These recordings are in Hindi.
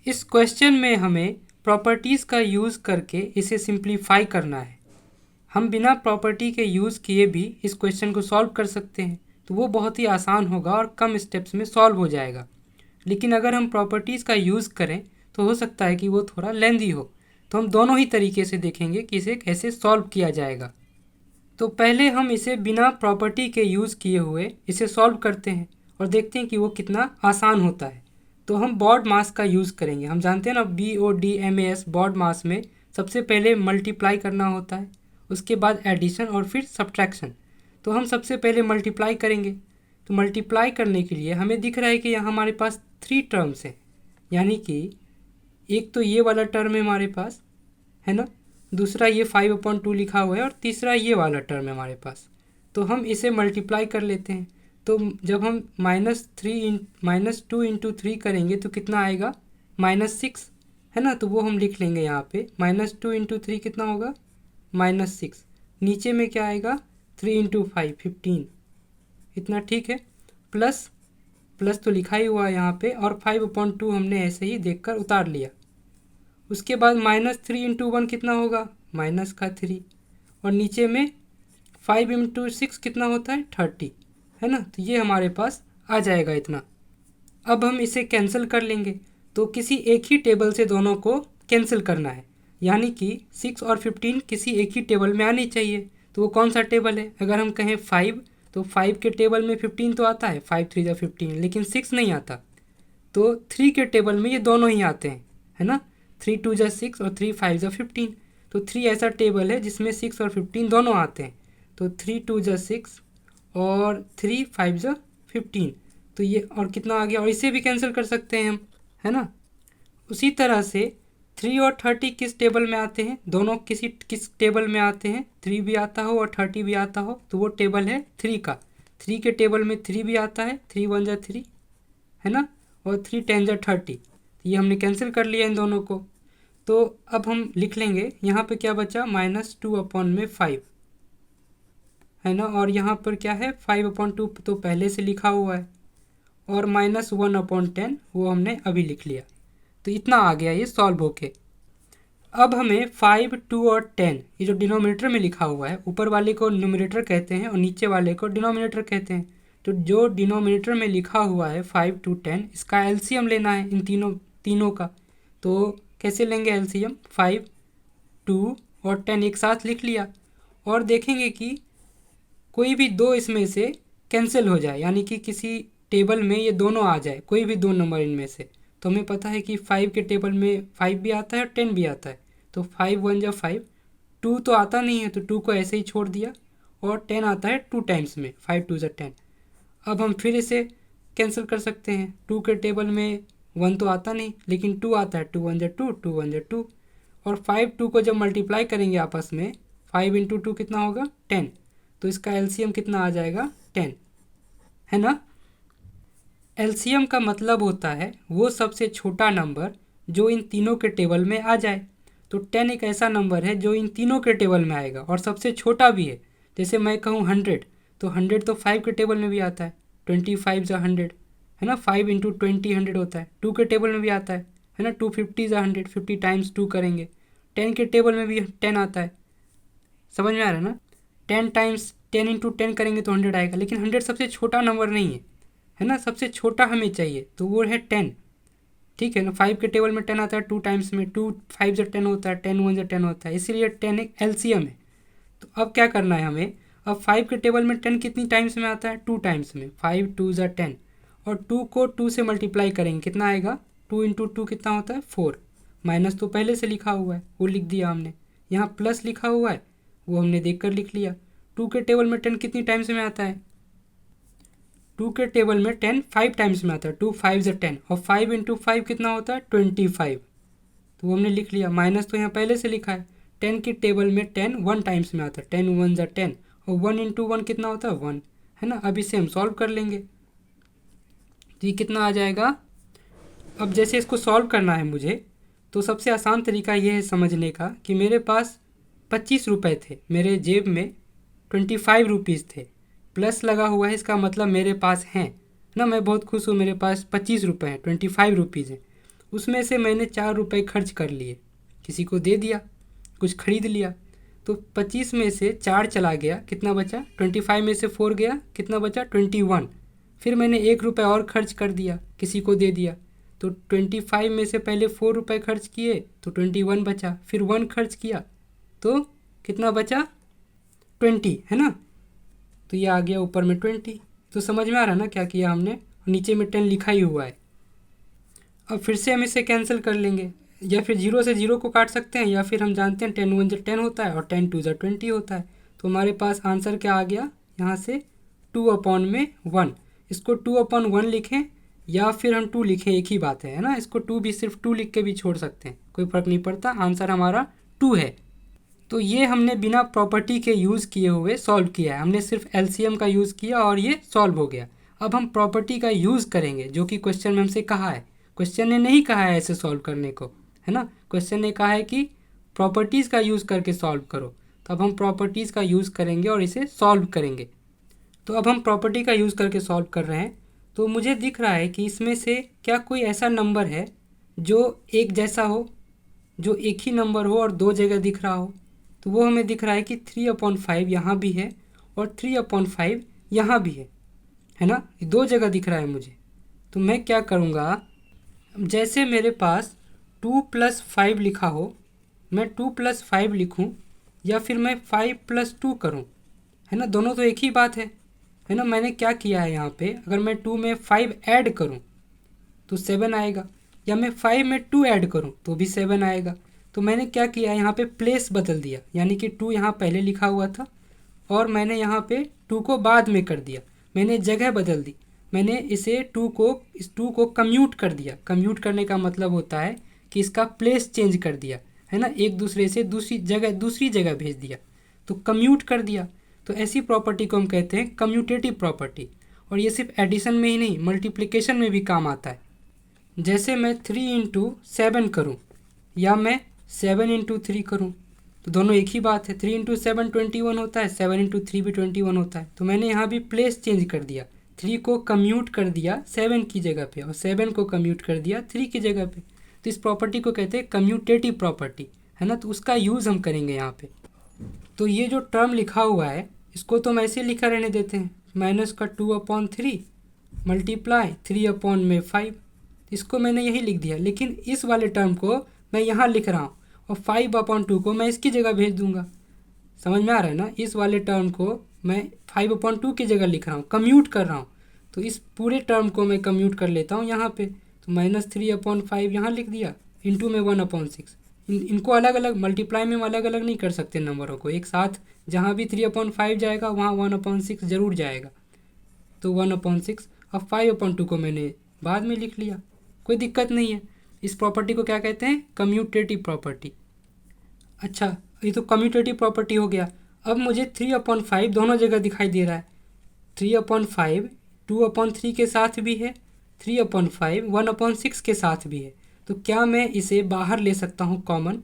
इस क्वेश्चन में हमें प्रॉपर्टीज़ का यूज़ करके इसे सिंप्लीफाई करना है। हम बिना प्रॉपर्टी के यूज़ किए भी इस क्वेश्चन को सॉल्व कर सकते हैं, तो वो बहुत ही आसान होगा और कम स्टेप्स में सॉल्व हो जाएगा। लेकिन अगर हम प्रॉपर्टीज़ का यूज़ करें तो हो सकता है कि वो थोड़ा लेंदी हो। तो हम दोनों ही तरीके से देखेंगे कि इसे कैसे सॉल्व किया जाएगा। तो पहले हम इसे बिना प्रॉपर्टी के यूज़ किए हुए इसे सॉल्व करते हैं और देखते हैं कि वो कितना आसान होता है। तो हम बॉड मास का यूज़ करेंगे। हम जानते हैं ना, BODMAS, बॉड मास में सबसे पहले मल्टीप्लाई करना होता है, उसके बाद एडिशन और फिर सब्ट्रैक्शन। तो हम सबसे पहले मल्टीप्लाई करेंगे। तो मल्टीप्लाई करने के लिए हमें दिख रहा है कि यहाँ हमारे पास 3 टर्म्स हैं, यानी कि एक तो ये वाला टर्म है हमारे पास, है ना, दूसरा ये 5/2 लिखा हुआ है और तीसरा ये वाला टर्म है हमारे पास। तो हम इसे मल्टीप्लाई कर लेते हैं। तो जब हम -2 × 3 करेंगे तो कितना आएगा, -6, है ना। तो वो हम लिख लेंगे यहाँ पे, -2 × 3 कितना होगा, -6। नीचे में क्या आएगा, 3 × 5 15, इतना ठीक है। प्लस प्लस तो लिखा ही हुआ है यहाँ पे, और 5/2 हमने ऐसे ही देखकर उतार लिया। उसके बाद -3 × 1 कितना होगा, -3, और नीचे में 5 × 6 कितना होता है, 30, है ना। तो ये हमारे पास आ जाएगा इतना। अब हम इसे कैंसिल कर लेंगे। तो किसी एक ही टेबल से दोनों को कैंसिल करना है, यानी कि 6 और 15 किसी एक ही टेबल में आनी चाहिए। तो वो कौन सा टेबल है, अगर हम कहें 5, तो 5 के टेबल में 15 तो आता है, 5 3 15, लेकिन 6 नहीं आता। तो 3 के टेबल में ये दोनों ही आते हैं, है ना। 3 2 6 और 3 5 15। तो 3 ऐसा टेबल है जिसमें 6 और 15 दोनों आते हैं। तो 3 2 6 और 3 5 15। तो ये और कितना आ गया, और इसे भी कैंसिल कर सकते हैं हम, है ना। उसी तरह से 3 और 30 किस टेबल में आते हैं, दोनों किस टेबल में आते हैं, 3 भी आता हो और 30 भी आता हो, तो वो टेबल है 3 का। 3 के टेबल में 3 भी आता है, 3 1 3, है ना, और 3 10 30। ये हमने कैंसिल कर लिया इन दोनों को। तो अब हम लिख लेंगे यहाँ पे क्या बचा, -2/5, है ना, और यहाँ पर क्या है, 5/2 तो पहले से लिखा हुआ है, और -1/10 वो हमने अभी लिख लिया। तो इतना आ गया ये सॉल्व होके। अब हमें 5 2 और 10, ये जो डिनोमिनेटर में लिखा हुआ है, ऊपर वाले को न्यूमरेटर कहते हैं और नीचे वाले को डिनोमिनेटर कहते हैं। तो जो डिनोमिनेटर में लिखा हुआ है 5 2 10, इसका एलसीएम लेना है इन तीनों का। तो कैसे लेंगे एलसीएम, 5 2 और 10 एक साथ लिख लिया, और देखेंगे कि कोई भी दो इसमें से कैंसिल हो जाए, यानी कि किसी टेबल में ये दोनों आ जाए, कोई भी दो नंबर इनमें से। तो हमें पता है कि 5 के टेबल में 5 भी आता है और 10 भी आता है। तो 5 1 5, 2 तो आता नहीं है तो 2 को ऐसे ही छोड़ दिया, और 10 आता है 2 टाइम्स में, 5 2 10। अब हम फिर इसे कैंसिल कर सकते हैं। 2 के टेबल में 1 तो आता नहीं, लेकिन 2 आता है, 2 1 2, 2 1 2, और 5 2 को जब मल्टीप्लाई करेंगे आपस में, 5 × 2 कितना होगा, 10। तो इसका एलसीएम कितना आ जाएगा, 10, है ना। एलसीएम का मतलब होता है वो सबसे छोटा नंबर जो इन तीनों के टेबल में आ जाए। तो 10 एक ऐसा नंबर है जो इन तीनों के टेबल में आएगा और सबसे छोटा भी है। जैसे मैं कहूँ 100, तो 100 तो 5 के टेबल में भी आता है, 25 × 100, है ना, 5 × 20 100 होता है। 2 के टेबल में भी आता है ना, 250 × 100, 50 टाइम्स 2 करेंगे। 10 के टेबल में भी 10 आता है, समझ में आ रहा है ना। 10 टाइम्स 10 × 10 करेंगे तो 100 आएगा, लेकिन 100 सबसे छोटा नंबर नहीं है ना, सबसे छोटा हमें चाहिए, तो वो है 10, ठीक है ना। 5 के टेबल में 10 आता है 2 टाइम्स में, 2 5 10 होता है, 10 1 10 होता है, इसीलिए 10 एक एलसीएम है। तो अब क्या करना है हमें, अब 5 के टेबल में 10 कितनी टाइम्स में आता है, 2 टाइम्स में, 5 2 10, और 2 को 2 से मल्टीप्लाई करेंगे, कितना आएगा, 2 × 2 कितना होता है, 4। माइनस तो पहले से लिखा हुआ है, वो लिख दिया हमने। यहाँ प्लस लिखा हुआ है, वो हमने देख कर लिख लिया। 2 के टेबल में 10 कितनी टाइम्स में आता है, 2 के टेबल में 10 5 टाइम्स में आता है, 2 5 10, और 5 × 5 कितना होता है, 25। तो वो हमने लिख लिया। माइनस तो यहाँ पहले से लिखा है। 10 के टेबल में 10 1 टाइम्स में आता है, 10 1 10, और 1 × 1 कितना होता है, 1, है ना। अब इसे हम सॉल्व कर लेंगे, तो ये कितना आ जाएगा। अब जैसे इसको सॉल्व करना है मुझे, तो सबसे आसान तरीका ये है समझने का कि मेरे पास 25 रुपये थे, मेरे जेब में 25 रुपीज़ थे, प्लस लगा हुआ है, इसका मतलब मेरे पास हैं ना, मैं बहुत खुश हूँ, मेरे पास 25 रुपये हैं, 25 रुपीज़ हैं। उसमें से मैंने 4 रुपये खर्च कर लिए, किसी को दे दिया, कुछ खरीद लिया। तो 25 में से 4 चला गया, कितना बचा? 25 में से 4 गया, कितना बचा? 21। फिर मैंने 1 रुपये और खर्च कर दिया, किसी को दे दिया। तो 25 में से पहले 4 रुपये खर्च किए तो 21 बचा, फिर 1 खर्च किया तो कितना बचा? 20, है ना। तो ये आ गया ऊपर में 20। तो समझ में आ रहा है ना क्या किया हमने? नीचे में 10 लिखा ही हुआ है। अब फिर से हम इसे कैंसिल कर लेंगे, या फिर 0 से 0 को काट सकते हैं, या फिर हम जानते हैं 10 1 10 होता है और 10 2 20 होता है। तो हमारे पास आंसर क्या आ गया यहाँ से? 2/1। इसको 2/1 लिखें या फिर हम 2 लिखें, एक ही बात है ना। इसको 2 भी सिर्फ 2 लिख के भी छोड़ सकते हैं, कोई फ़र्क नहीं पड़ता। आंसर हमारा 2 है। तो ये हमने बिना प्रॉपर्टी के यूज़ किए हुए सॉल्व किया है। हमने सिर्फ एलसीएम का यूज़ किया और ये सॉल्व हो गया। अब हम प्रॉपर्टी का यूज़ करेंगे, जो कि क्वेश्चन में हमसे कहा है। क्वेश्चन ने नहीं कहा है ऐसे सॉल्व करने को, है ना। क्वेश्चन ने कहा है कि प्रॉपर्टीज़ का यूज़ करके सॉल्व करो। तो अब हम प्रॉपर्टीज़ का यूज़ करेंगे और इसे सॉल्व करेंगे। तो अब हम प्रॉपर्टी का यूज़ करके सॉल्व कर रहे हैं। तो मुझे दिख रहा है कि इसमें से क्या कोई ऐसा नंबर है जो एक जैसा हो, जो एक ही नंबर हो और 2 जगह दिख रहा हो। तो वो हमें दिख रहा है कि 3/5 यहाँ भी है और 3/5 यहाँ भी है ना। 2 जगह दिख रहा है मुझे। तो मैं क्या करूँगा, जैसे मेरे पास 2 + 5 लिखा हो, मैं 2 + 5 लिखूँ या फिर मैं 5 + 2 करूँ, है ना। दोनों तो एक ही बात है ना। मैंने क्या किया है यहाँ पे, अगर मैं 2 में 5 ऐड करूँ तो 7 आएगा, या मैं 5 में 2 ऐड करूँ तो भी 7 आएगा। तो मैंने क्या किया, यहाँ पे प्लेस बदल दिया, यानी कि 2 यहाँ पहले लिखा हुआ था और मैंने यहाँ पे 2 को बाद में कर दिया। मैंने जगह बदल दी, मैंने इस 2 को कम्यूट कर दिया। कम्यूट करने का मतलब होता है कि इसका प्लेस चेंज कर दिया, है ना। एक दूसरे से दूसरी जगह भेज दिया, तो कम्यूट कर दिया। तो ऐसी प्रॉपर्टी को हम कहते हैं कम्यूटेटिव प्रॉपर्टी। और ये सिर्फ एडिशन में ही नहीं, मल्टीप्लिकेशन में भी काम आता है। जैसे मैं 3 × 7 करूँ या मैं 7 × 3 करूँ, तो दोनों एक ही बात है। 3 × 7 21 होता है, 7 × 3 भी 21 होता है। तो मैंने यहाँ भी प्लेस चेंज कर दिया, 3 को कम्यूट कर दिया 7 की जगह पे और 7 को कम्यूट कर दिया 3 की जगह पे। तो इस प्रॉपर्टी को कहते हैं कम्यूटेटिव प्रॉपर्टी, है ना। तो उसका यूज़ हम करेंगे यहाँ पे। तो ये जो टर्म लिखा हुआ है इसको तो हम ऐसे लिखा रहने देते हैं, -2/3 मल्टीप्लाई 3/5। इसको मैंने यही लिख दिया, लेकिन इस वाले टर्म को मैं यहाँ लिख रहा हूँ और 5/2 को मैं इसकी जगह भेज दूंगा। समझ में आ रहा है ना। इस वाले टर्म को मैं 5/2 की जगह लिख रहा हूँ, कम्यूट कर रहा हूँ। तो इस पूरे टर्म को मैं कम्यूट कर लेता हूँ यहाँ पे। तो -3/5 यहाँ लिख दिया, इंटू में 1/6। इनको अलग अलग मल्टीप्लाई में अलग अलग नहीं कर सकते नंबरों को, एक साथ जहाँ भी 3/5 जाएगा वहाँ 1/6 ज़रूर जाएगा। तो 1/6। अब 5/2 को मैंने बाद में लिख लिया, कोई दिक्कत नहीं है। इस प्रॉपर्टी को क्या कहते हैं? Commutative property. अच्छा, ये तो कम्यूटेटिव प्रॉपर्टी हो गया। अब मुझे 3/5 दोनों जगह दिखाई दे रहा है। 3/5 2/3 के साथ भी है, 3/5 1/6 के साथ भी है। तो क्या मैं इसे बाहर ले सकता हूँ कॉमन?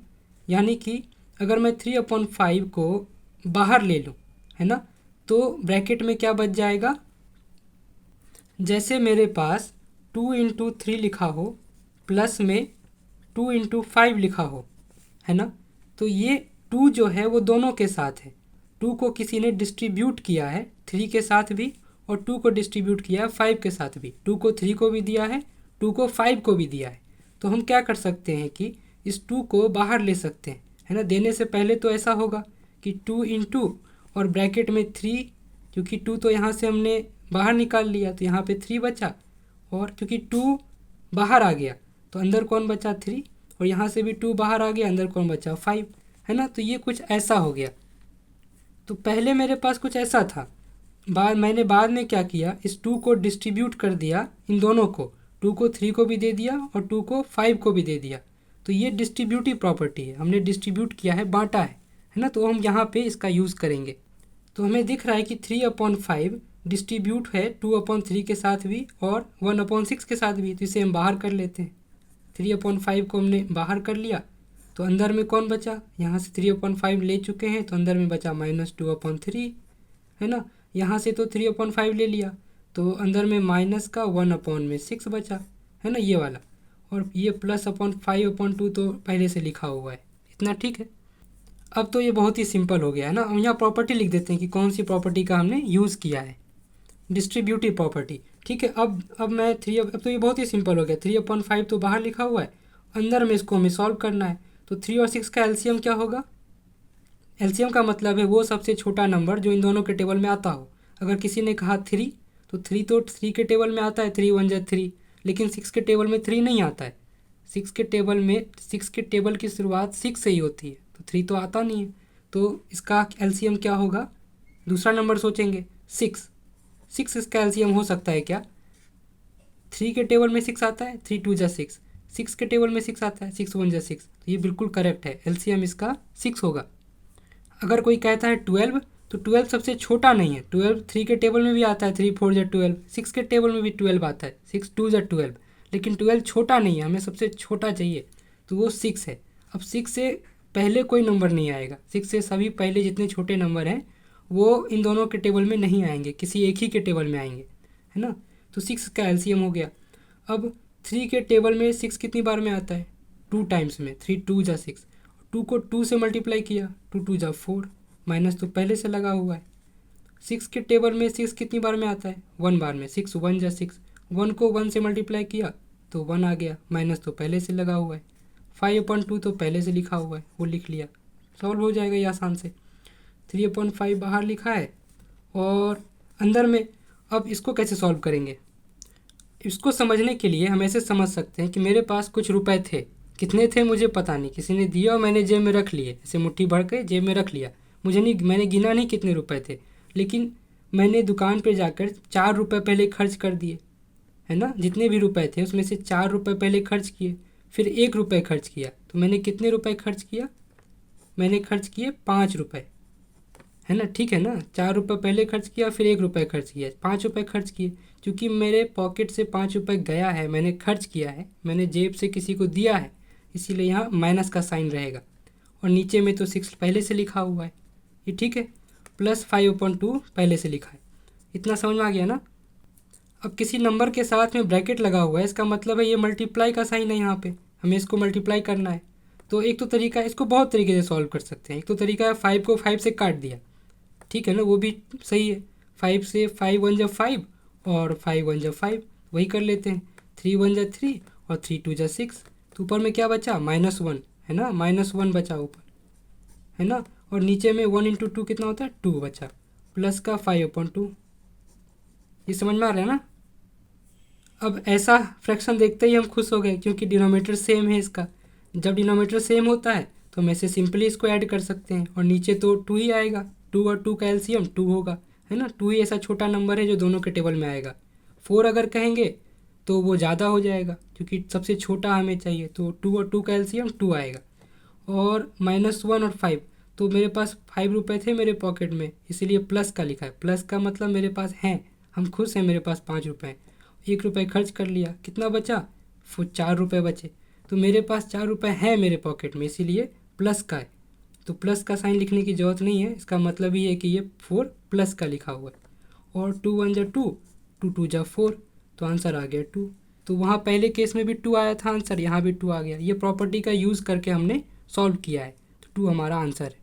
यानी कि अगर मैं 3/5 को बाहर ले लूँ, है ना, तो ब्रैकेट में क्या बच जाएगा? जैसे मेरे पास 2 × 3 लिखा हो प्लस में 2 × 5 लिखा हो, है ना। तो ये 2 जो है वो दोनों के साथ है। 2 को किसी ने डिस्ट्रीब्यूट किया है 3 के साथ भी, और 2 को डिस्ट्रीब्यूट किया है 5 के साथ भी। 2 को 3 को भी दिया है, 2 को 5 को भी दिया है। तो हम क्या कर सकते हैं कि इस 2 को बाहर ले सकते हैं, है ना। देने से पहले तो ऐसा होगा कि 2 × और ब्रैकेट में 3, क्योंकि 2 तो यहाँ से हमने बाहर निकाल लिया तो यहाँ पे 3 बचा, और क्योंकि 2 बाहर आ गया तो अंदर कौन बचा? 3, और यहाँ से भी 2 बाहर आ गया, अंदर कौन बचा? 5, है ना। तो ये कुछ ऐसा हो गया। तो पहले मेरे पास कुछ ऐसा था, मैंने बाद में क्या किया, इस 2 को डिस्ट्रीब्यूट कर दिया इन दोनों को, 2 को 3 को भी दे दिया और 2 को 5 को भी दे दिया। तो ये डिस्ट्रीब्यूटिव प्रॉपर्टी है, हमने डिस्ट्रीब्यूट किया है, बांटा है ना। तो हम यहाँ पे इसका यूज़ करेंगे। तो हमें दिख रहा है कि 3/5 डिस्ट्रीब्यूट है 2/3 के साथ भी और 1/6 के साथ भी। तो इसे हम बाहर कर लेते हैं। 3/5 को हमने बाहर कर लिया तो अंदर में कौन बचा? यहाँ से 3/5 ले चुके हैं तो अंदर में बचा -2/3, है ना। यहाँ से तो 3/5 ले लिया तो अंदर में माइनस का 1/6 बचा, है ना, ये वाला। और ये +/5/2 तो पहले से लिखा हुआ है, इतना ठीक है। अब तो ये बहुत ही सिंपल हो गया है ना। हम यहाँ प्रॉपर्टी लिख देते हैं कि कौन सी प्रॉपर्टी का हमने यूज़ किया है, डिस्ट्रीब्यूटिव प्रॉपर्टी। ठीक है, अब मैं अब तो ये बहुत ही सिंपल हो गया। 3/5 तो बाहर लिखा हुआ है, अंदर में इसको हमें सॉल्व करना है। तो 3 और 6 का एलसीएम क्या होगा? एलसीएम का मतलब है वो सबसे छोटा नंबर जो इन दोनों के टेबल में आता हो। अगर किसी ने कहा 3, तो 3 तो 3 के टेबल में आता है, 3 1 जा 3, लेकिन 6 के टेबल में 3 नहीं आता है। 6 के टेबल की शुरुआत 6 से ही होती है, तो 3 तो आता नहीं है। तो इसका एलसीएम क्या होगा? दूसरा नंबर सोचेंगे, 6। 6 इसका एलसीएम हो सकता है क्या? 3 के टेबल में 6 आता है, 3 2 जा 6। 6 के टेबल में 6 आता है, 6 1 जा 6। तो ये बिल्कुल करेक्ट है, एलसीएम इसका 6 होगा। अगर कोई कहता है 12, तो 12 सबसे छोटा नहीं है। 12 3 के टेबल में भी आता है, 3 4 जा 12। 6 के टेबल में भी 12 आता है, 6 2 जा 12। लेकिन 12 छोटा नहीं है, हमें सबसे छोटा चाहिए, तो वो 6 है। अब 6 से पहले कोई नंबर नहीं आएगा। 6 से सभी पहले जितने छोटे नंबर हैं वो इन दोनों के टेबल में नहीं आएंगे, किसी एक ही के टेबल में आएंगे, है ना। तो 6 का एलसीएम हो गया। अब 3 के टेबल में 6 कितनी बार में आता है? 2 टाइम्स में, 3 2 जा 6। 2 को 2 से मल्टीप्लाई किया, 2 2 जा 4, माइनस तो पहले से लगा हुआ है। 6 के टेबल में 6 कितनी बार में आता है? 1 बार में, 6 1 जा 6। 1 को 1 से मल्टीप्लाई किया तो 1 आ गया, माइनस तो पहले से लगा हुआ है। 5/2 तो पहले से लिखा हुआ है, वो लिख लिया, सॉल्व हो जाएगा ये आसान से। 3/5 बाहर लिखा है और अंदर में। अब इसको कैसे सॉल्व करेंगे? इसको समझने के लिए हम ऐसे समझ सकते हैं कि मेरे पास कुछ रुपए थे। कितने थे मुझे पता नहीं, किसी ने दिया और मैंने जेब में रख लिए, ऐसे मुट्ठी भर के जेब में रख लिया। मैंने गिना नहीं कितने रुपए थे, लेकिन मैंने दुकान पे जाकर 4 रुपये पहले खर्च कर दिए, है ना। जितने भी रुपए थे उसमें से 4 रुपये पहले खर्च किए, फिर 1 रुपये खर्च किया। तो मैंने कितने रुपए खर्च किया? मैंने खर्च किए 5 रुपये, है ना। ठीक है ना, 4 रुपये पहले खर्च किया, फिर 1 रुपये खर्च किया, 5 रुपये खर्च किए। क्योंकि मेरे पॉकेट से 5 रुपये गया है, मैंने खर्च किया है, मैंने जेब से किसी को दिया है, इसीलिए यहाँ माइनस का साइन रहेगा। और नीचे में तो 6 पहले से लिखा हुआ है, ये ठीक है। +5/2 पहले से लिखा है, इतना समझ में आ गया ना। अब किसी नंबर के साथ में ब्रैकेट लगा हुआ है, इसका मतलब है ये मल्टीप्लाई का साइन है, यहाँ पे हमें इसको मल्टीप्लाई करना है। तो एक तो तरीका है, इसको बहुत तरीके से सॉल्व कर सकते हैं। एक तो तरीका है 5 को 5 से काट दिया, ठीक है ना, वो भी सही है। 5 से 5 1 जा 5 और 5 1 जा 5, वही कर लेते हैं। 3 1 जा 3 और 3 2 जा 6। तो ऊपर में क्या बचा? -1, है ना, -1 बचा ऊपर, है ना। और नीचे में 1 × 2 कितना होता है? 2 बचा, प्लस का 5/2। ये समझ में आ रहा है ना। अब ऐसा फ्रैक्शन देखते ही हम खुश हो गए, क्योंकि डिनोमीटर सेम है इसका। जब डिनोमीटर सेम होता है तो हम ऐसे सिंपली इसको ऐड कर सकते हैं, और नीचे तो 2 ही आएगा। 2 और 2 का एलसीएम 2 होगा, है ना। 2 ही ऐसा छोटा नंबर है जो दोनों के टेबल में आएगा। 4 अगर कहेंगे तो वो ज़्यादा हो जाएगा, क्योंकि सबसे छोटा हमें चाहिए, तो 2 और 2 का एलसीएम 2 आएगा। और -1 और 5, तो मेरे पास 5 रुपये थे मेरे पॉकेट में, इसीलिए प्लस का लिखा है। प्लस का मतलब मेरे पास हैं, हम खुश हैं, मेरे पास 5 रुपये हैं। 1 रुपये खर्च कर लिया, कितना बचा? 4 रुपये बचे। तो मेरे पास 4 रुपये हैं मेरे पॉकेट में, इसीलिए प्लस का है। तो प्लस का साइन लिखने की ज़रूरत नहीं है, इसका मतलब ही है कि ये 4 प्लस का लिखा हुआ है। और 2 1 जा 2, 2 2 जा 4, तो आंसर आ गया 2। तो वहाँ पहले केस में भी 2 आया था आंसर, यहाँ भी 2 आ गया। ये प्रॉपर्टी का यूज़ करके हमने सॉल्व किया है, तो 2 हमारा आंसर है।